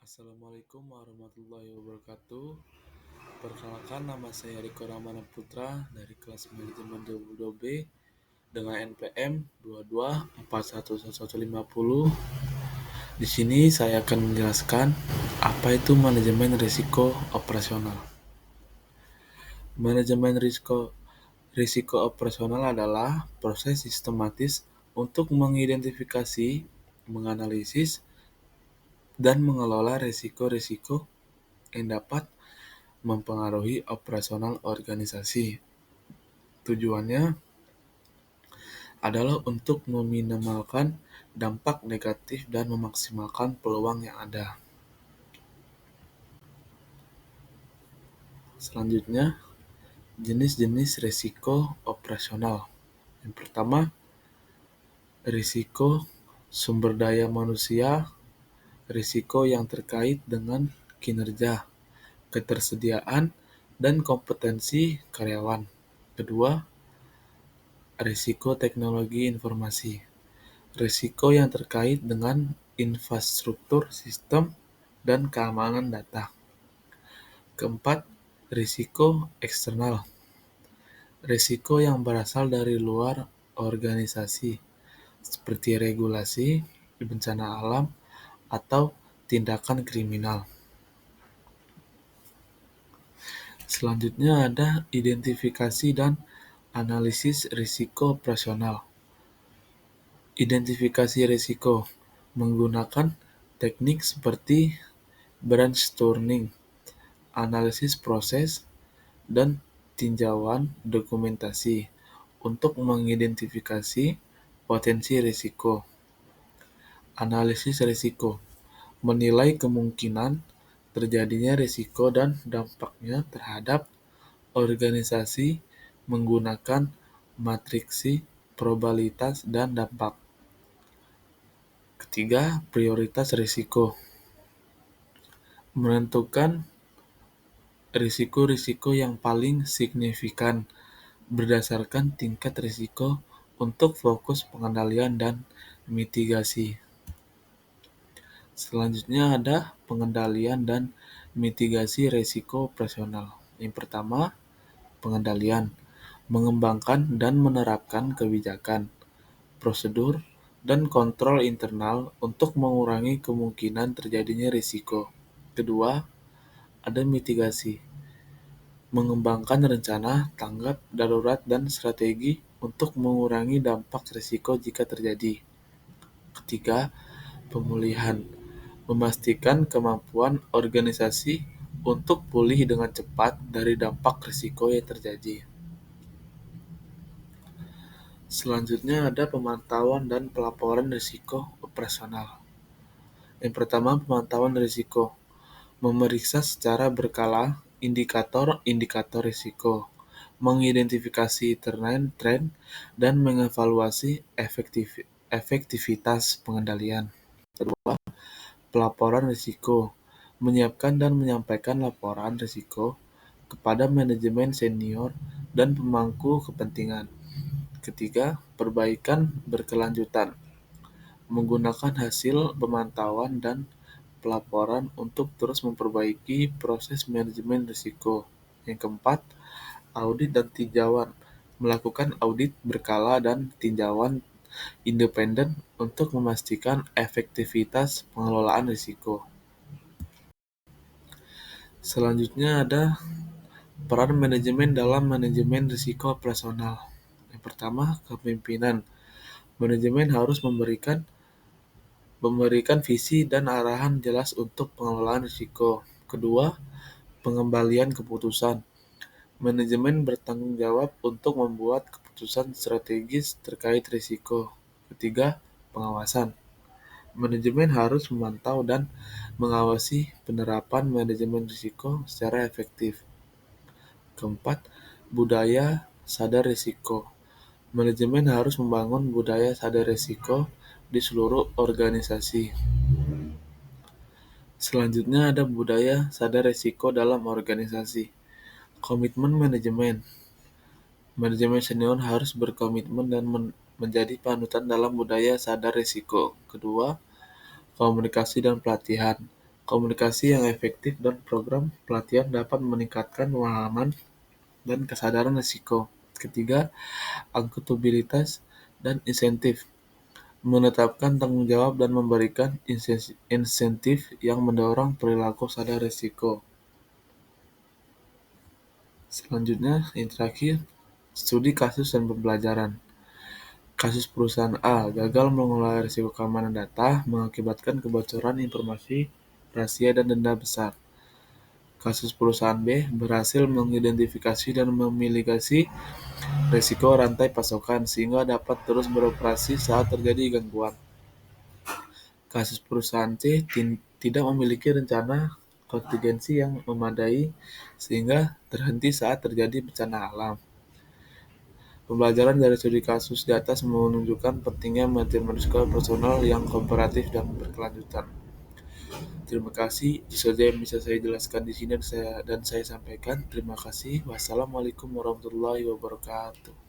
Assalamualaikum warahmatullahi wabarakatuh. Perkenalkan, nama saya Riko Ramana Putra dari kelas manajemen 22B dengan NPM 22411150. Di sini saya akan menjelaskan apa itu manajemen risiko operasional. Manajemen risiko operasional adalah proses sistematis untuk mengidentifikasi, menganalisis, dan mengelola risiko-risiko yang dapat mempengaruhi operasional organisasi. Tujuannya adalah untuk meminimalkan dampak negatif dan memaksimalkan peluang yang ada. Selanjutnya, jenis-jenis risiko operasional. Yang pertama, risiko sumber daya manusia, risiko yang terkait dengan kinerja, ketersediaan, dan kompetensi karyawan. Kedua, risiko teknologi informasi, risiko yang terkait dengan infrastruktur sistem dan keamanan data. Keempat, risiko eksternal, risiko yang berasal dari luar organisasi, seperti regulasi, bencana alam, atau tindakan kriminal. Selanjutnya ada identifikasi dan analisis risiko operasional. Identifikasi risiko menggunakan teknik seperti brainstorming, analisis proses, dan tinjauan dokumentasi untuk mengidentifikasi potensi risiko. Analisis risiko menilai kemungkinan terjadinya risiko dan dampaknya terhadap organisasi menggunakan matriksi probabilitas dan dampak. Ketiga, prioritas risiko. Menentukan risiko-risiko yang paling signifikan berdasarkan tingkat risiko untuk fokus pengendalian dan mitigasi. Selanjutnya ada pengendalian dan mitigasi risiko operasional. Yang pertama, pengendalian, mengembangkan dan menerapkan kebijakan, prosedur, dan kontrol internal untuk mengurangi kemungkinan terjadinya risiko. Kedua, ada mitigasi, mengembangkan rencana tanggap darurat dan strategi untuk mengurangi dampak risiko jika terjadi. Ketiga, pemulihan, memastikan kemampuan organisasi untuk pulih dengan cepat dari dampak risiko yang terjadi. Selanjutnya ada pemantauan dan pelaporan risiko operasional. Yang pertama, pemantauan risiko. Memeriksa secara berkala indikator-indikator risiko, mengidentifikasi tren, dan mengevaluasi efektivitas pengendalian. Kedua, pelaporan risiko. Menyiapkan dan menyampaikan laporan risiko kepada manajemen senior dan pemangku kepentingan. Ketiga, perbaikan berkelanjutan. Menggunakan hasil pemantauan dan pelaporan untuk terus memperbaiki proses manajemen risiko. Yang keempat, audit dan tinjauan. Melakukan audit berkala dan tinjauan independen untuk memastikan efektivitas pengelolaan risiko. Selanjutnya ada peran manajemen dalam manajemen risiko operasional. Yang pertama, kepemimpinan. Manajemen harus memberikan visi dan arahan jelas untuk pengelolaan risiko. Kedua, pengembalian keputusan. Manajemen bertanggung jawab untuk membuat keputusan strategis terkait risiko. Ketiga, pengawasan. Manajemen harus memantau dan mengawasi penerapan manajemen risiko secara efektif. Keempat, budaya sadar risiko. Manajemen harus membangun budaya sadar risiko di seluruh organisasi. Selanjutnya ada budaya sadar risiko dalam organisasi. Komitmen manajemen. Manajemen senior harus berkomitmen dan menjadi panutan dalam budaya sadar risiko. Kedua, komunikasi dan pelatihan. Komunikasi yang efektif dan program pelatihan dapat meningkatkan pemahaman dan kesadaran risiko. Ketiga, akuntabilitas dan insentif. Menetapkan tanggung jawab dan memberikan insentif yang mendorong perilaku sadar risiko. Selanjutnya, yang terakhir, studi kasus dan pembelajaran. Kasus perusahaan A gagal mengelola risiko keamanan data mengakibatkan kebocoran informasi, rahasia, dan denda besar. Kasus perusahaan B berhasil mengidentifikasi dan memiliasi risiko rantai pasokan sehingga dapat terus beroperasi saat terjadi gangguan. Kasus perusahaan C tidak memiliki rencana kontingensi yang memadai sehingga terhenti saat terjadi bencana alam. Pembelajaran dari studi kasus di atas menunjukkan pentingnya manajemen risiko personal yang kooperatif dan berkelanjutan. Terima kasih. Itu saja yang bisa saya jelaskan di sini dan saya sampaikan. Terima kasih. Wassalamualaikum warahmatullahi wabarakatuh.